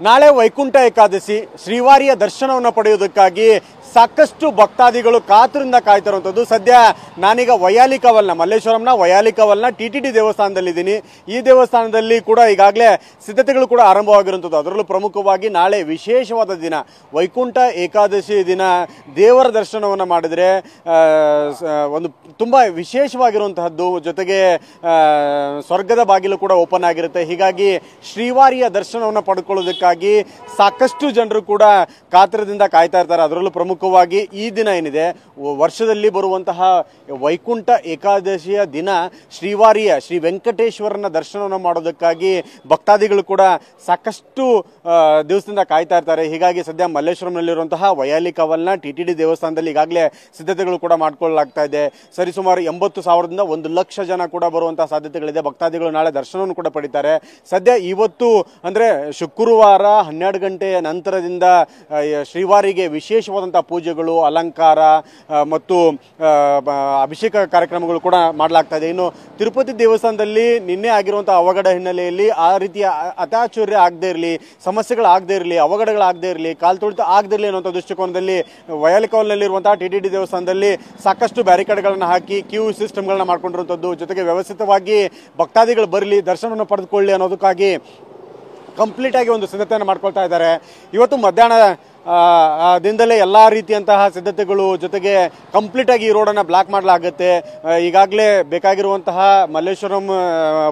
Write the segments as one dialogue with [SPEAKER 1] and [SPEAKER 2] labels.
[SPEAKER 1] ನಾಳೆ ವೈಕುಂಠ ಏಕಾದಶಿ ಶ್ರೀವಾರಿಯ ದರ್ಶನವನ್ನು ಪಡೆಯುವುದಕ್ಕಾಗಿ ಸಾಕಷ್ಟು ಭಕ್ತಾದಿಗಳು ಕಾತುರಿಂದ ಕಾಯ್ತಾ ಇರುವಂಥದ್ದು. ಸದ್ಯ ನಾನೀಗ ವೈಯಾಲಿಕವಲ್ನ ಮಲ್ಲೇಶ್ವರಂನ ವೈಯಾಲಿಕವಲ್ನ TTD ದೇವಸ್ಥಾನದಲ್ಲಿದ್ದೀನಿ. ಈ ದೇವಸ್ಥಾನದಲ್ಲಿ ಕೂಡ ಈಗಾಗಲೇ ಸಿದ್ಧತೆಗಳು ಕೂಡ ಆರಂಭವಾಗಿರುವಂಥದ್ದು. ಅದರಲ್ಲೂ ಪ್ರಮುಖವಾಗಿ ನಾಳೆ ವಿಶೇಷವಾದ ದಿನ ವೈಕುಂಠ ಏಕಾದಶಿ ದಿನ ದೇವರ ದರ್ಶನವನ್ನು ಮಾಡಿದರೆ ಒಂದು ತುಂಬ ವಿಶೇಷವಾಗಿರುವಂತಹದ್ದು. ಜೊತೆಗೆ ಸ್ವರ್ಗದ ಬಾಗಿಲು ಕೂಡ ಓಪನ್ ಆಗಿರುತ್ತೆ. ಹೀಗಾಗಿ ಶ್ರೀವಾರಿಯ ದರ್ಶನವನ್ನು ಪಡ್ಕೊಳ್ಳೋದಕ್ಕಾಗಿ ಸಾಕಷ್ಟು ಜನರು ಕೂಡ ಕಾತರದಿಂದ ಕಾಯ್ತಾ ಇರ್ತಾರೆ. ಅದರಲ್ಲೂ ಪ್ರಮುಖವಾಗಿ ಈ ದಿನ ಏನಿದೆ ವರ್ಷದಲ್ಲಿ ಬರುವಂತಹ ವೈಕುಂಠ ಏಕಾದಶಿಯ ದಿನ ಶ್ರೀವಾರಿಯ ಶ್ರೀ ವೆಂಕಟೇಶ್ವರನ ದರ್ಶನವನ್ನು ಮಾಡೋದಕ್ಕಾಗಿ ಭಕ್ತಾದಿಗಳು ಕೂಡ ಸಾಕಷ್ಟು ದಿವಸದಿಂದ ಕಾಯ್ತಾ ಇರ್ತಾರೆ. ಹೀಗಾಗಿ ಸದ್ಯ ಮಲ್ಲೇಶ್ವರಂನಲ್ಲಿರುವಂತಹ ವೈಯಾಲಿಕವಲ್ನ TTD ದೇವಸ್ಥಾನದಲ್ಲಿ ಈಗಾಗಲೇ ಸಿದ್ಧತೆಗಳು ಕೂಡ ಮಾಡಿಕೊಳ್ಳಲಾಗ್ತಾ ಇದೆ. ಸರಿಸುಮಾರು 80,000ದಿಂದ 1,00,000 ಜನ ಕೂಡ ಬರುವಂತಹ ಸಾಧ್ಯತೆಗಳಿದೆ. ಭಕ್ತಾದಿಗಳು ನಾಳೆ ದರ್ಶನವನ್ನು ಕೂಡ ಪಡಿತಾರೆ. ಸದ್ಯ ಇವತ್ತು ಅಂದ್ರೆ ಶುಕ್ರವಾರ 12 ಗಂಟೆಯ ನಂತರದಿಂದ ಶ್ರೀವಾರಿಗೆ ವಿಶೇಷವಾದಂತಹ ಪೂಜೆಗಳು, ಅಲಂಕಾರ ಮತ್ತು ಅಭಿಷೇಕ ಕಾರ್ಯಕ್ರಮಗಳು ಕೂಡ ಮಾಡಲಾಗ್ತಾ ಇದೆ. ಇನ್ನು ತಿರುಪತಿ ದೇವಸ್ಥಾನದಲ್ಲಿ ನಿನ್ನೆ ಆಗಿರುವಂತಹ ಅವಘಡ ಹಿನ್ನೆಲೆಯಲ್ಲಿ ಆ ರೀತಿಯ ಅತಾಚುರ್ಯ ಆಗದೇ ಇರಲಿ, ಸಮಸ್ಯೆಗಳಾಗದೇ ಇರಲಿ, ಅವಘಡಗಳಾಗದೇ ಇರಲಿ, ಕಾಲ್ ತುಳಿತ ಆಗದೇ ಇರಲಿ ಅನ್ನುವಂಥ ದೃಷ್ಟಿಕೋನದಲ್ಲಿ ವೈಯಾಲಿಕವಲ್ನಲ್ಲಿರುವಂತಹ TTD ದೇವಸ್ಥಾನದಲ್ಲಿ ಸಾಕಷ್ಟು ಬ್ಯಾರಿಕೇಡ್ಗಳನ್ನು ಹಾಕಿ ಕ್ಯೂ ಸಿಸ್ಟಮ್ಗಳನ್ನ ಮಾಡ್ಕೊಂಡಿರುವಂಥದ್ದು. ಜೊತೆಗೆ ವ್ಯವಸ್ಥಿತವಾಗಿ ಭಕ್ತಾದಿಗಳು ಬರಲಿ, ದರ್ಶನವನ್ನು ಪಡೆದುಕೊಳ್ಳಿ ಅನ್ನೋದಕ್ಕಾಗಿ ಕಂಪ್ಲೀಟ್ ಆಗಿ ಒಂದು ಸಿದ್ಧತೆಯನ್ನು ಮಾಡ್ಕೊಳ್ತಾ ಇದ್ದಾರೆ. ಇವತ್ತು ಮಧ್ಯಾಹ್ನ ದಿನದಲ್ಲೇ ಎಲ್ಲ ರೀತಿಯಂತಹ ಸಿದ್ಧತೆಗಳು, ಜೊತೆಗೆ ಕಂಪ್ಲೀಟ್ ಆಗಿ ಈ ರೋಡನ್ನು ಬ್ಲಾಕ್ ಮಾಡಲಾಗುತ್ತೆ. ಈಗಾಗಲೇ ಬೇಕಾಗಿರುವಂತಹ ಮಲ್ಲೇಶ್ವರಂ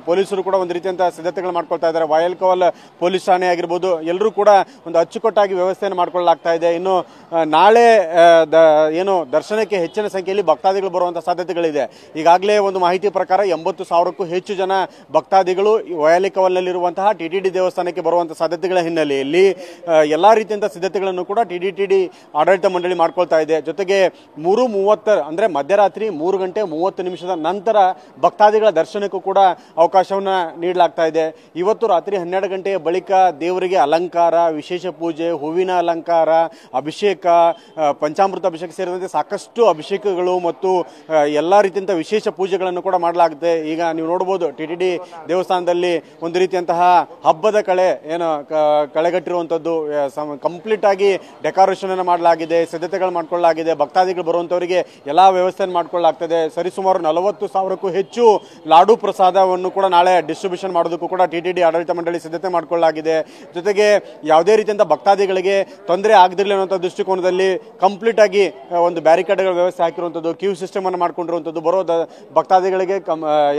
[SPEAKER 1] ಪೊಲೀಸರು ಕೂಡ ಒಂದು ರೀತಿಯಂತಹ ಸಿದ್ಧತೆಗಳು ಮಾಡ್ಕೊಳ್ತಾ ಇದ್ದಾರೆ. ವೈಯಾಲಿಕವಲ್ ಪೊಲೀಸ್ ಠಾಣೆ ಆಗಿರ್ಬೋದು, ಎಲ್ಲರೂ ಕೂಡ ಒಂದು ಅಚ್ಚುಕಟ್ಟಾಗಿ ವ್ಯವಸ್ಥೆಯನ್ನು ಮಾಡ್ಕೊಳ್ಳಲಾಗ್ತಾ ಇದೆ. ಇನ್ನು ನಾಳೆ ಏನು ದರ್ಶನಕ್ಕೆ ಹೆಚ್ಚಿನ ಸಂಖ್ಯೆಯಲ್ಲಿ ಭಕ್ತಾದಿಗಳು ಬರುವಂತಹ ಸಾಧ್ಯತೆಗಳಿದೆ. ಈಗಾಗಲೇ ಒಂದು ಮಾಹಿತಿ ಪ್ರಕಾರ 80,000ಕ್ಕೂ ಹೆಚ್ಚು ಜನ ಭಕ್ತಾದಿಗಳು ವೈಯಾಲಿಕವಲ್ನಲ್ಲಿರುವಂತಹ TTD ದೇವಸ್ಥಾನಕ್ಕೆ ಬರುವಂತಹ ಸಾಧ್ಯತೆಗಳ ಹಿನ್ನೆಲೆಯಲ್ಲಿ ಎಲ್ಲಾ ರೀತಿಯಂತಹ ಸಿದ್ಧತೆಗಳನ್ನು ಕೂಡ TTD ಆಡಳಿತ ಮಂಡಳಿ ಮಾಡ್ಕೊಳ್ತಾ ಇದೆ. ಜೊತೆಗೆ 3:30 ಅಂದ್ರೆ ಮಧ್ಯರಾತ್ರಿ 3:30 ನಂತರ ಭಕ್ತಾದಿಗಳ ದರ್ಶನಕ್ಕೂ ಕೂಡ ಅವಕಾಶವನ್ನ ನೀಡಲಾಗ್ತಾ ಇದೆ. ಇವತ್ತು ರಾತ್ರಿ 12 ಗಂಟೆಯ ಬಳಿಕ ದೇವರಿಗೆ ಅಲಂಕಾರ, ವಿಶೇಷ ಪೂಜೆ, ಹೂವಿನ ಅಲಂಕಾರ, ಅಭಿಷೇಕ, ಪಂಚಾಮೃತ ಅಭಿಷೇಕ ಸೇರಿದಂತೆ ಸಾಕಷ್ಟು ಅಭಿಷೇಕಗಳು ಮತ್ತು ಎಲ್ಲಾ ರೀತಿಯಂತಹ ವಿಶೇಷ ಪೂಜೆಗಳನ್ನು ಕೂಡ ಮಾಡಲಾಗುತ್ತೆ. ಈಗ ನೀವು ನೋಡಬಹುದು TTD ದೇವಸ್ಥಾನದಲ್ಲಿ ಒಂದು ರೀತಿಯಂತಹ ಹಬ್ಬದ ಕಳೆಗಟ್ಟಿರುವಂತದ್ದು. ಕಂಪ್ಲೀಟ್ ಆಗಿ ಡೆಕೋರೇಷನ್ ಅನ್ನು ಮಾಡಲಾಗಿದೆ, ಸಿದ್ಧತೆಗಳು ಮಾಡಿಕೊಳ್ಳಲಾಗಿದೆ. ಭಕ್ತಾದಿಗಳು ಬರುವಂತವರಿಗೆ ಎಲ್ಲಾ ವ್ಯವಸ್ಥೆಯನ್ನು ಮಾಡಿಕೊಳ್ಳಲಾಗ್ತದೆ. ಸರಿಸುಮಾರು 40,000ಕ್ಕೂ ಹೆಚ್ಚು ಲಾಡು ಪ್ರಸಾದವನ್ನು ಕೂಡ ನಾಳೆ ಡಿಸ್ಟ್ರಿಬ್ಯೂಷನ್ ಮಾಡೋದಕ್ಕೂ ಕೂಡ TTD ಆಡಳಿತ ಮಂಡಳಿ ಸಿದ್ಧತೆ ಮಾಡಿಕೊಳ್ಳಲಾಗಿದೆ. ಜೊತೆಗೆ ಯಾವುದೇ ರೀತಿಯಂತ ಭಕ್ತಾದಿಗಳಿಗೆ ತೊಂದರೆ ಆಗದಿರಲಿ ಅನ್ನುವಂಥ ದೃಷ್ಟಿಕೋನದಲ್ಲಿ ಕಂಪ್ಲೀಟ್ ಆಗಿ ಒಂದು ಬ್ಯಾರಿಕೇಡ್ಗಳ ವ್ಯವಸ್ಥೆ ಹಾಕಿರುವಂಥದ್ದು, ಕ್ಯೂ ಸಿಸ್ಟಮ್ ಅನ್ನು ಮಾಡ್ಕೊಂಡಿರುವಂಥದ್ದು. ಬರೋ ಭಕ್ತಾದಿಗಳಿಗೆ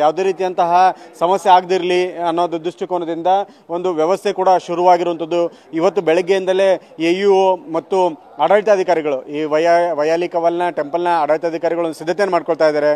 [SPEAKER 1] ಯಾವುದೇ ರೀತಿಯಂತಹ ಸಮಸ್ಯೆ ಆಗದಿರಲಿ ಅನ್ನೋದು ದೃಷ್ಟಿಕೋನದಿಂದ ಒಂದು ವ್ಯವಸ್ಥೆ ಕೂಡ ಶುರುವಾಗಿರುವಂಥದ್ದು. ಇವತ್ತು ಬೆಳಗ್ಗೆಯಿಂದಲೇ AUO ಮತ್ತು ಆಡಳಿತಾಧಿಕಾರಿಗಳು, ಈ ವೈಯಾಲಿಕವಲ್ನ ಟೆಂಪಲ್ನ ಆಡಳಿತಾಧಿಕಾರಿಗಳು ಸಿದ್ಧತೆಯನ್ನು ಮಾಡ್ಕೊಳ್ತಾ ಇದ್ದಾರೆ.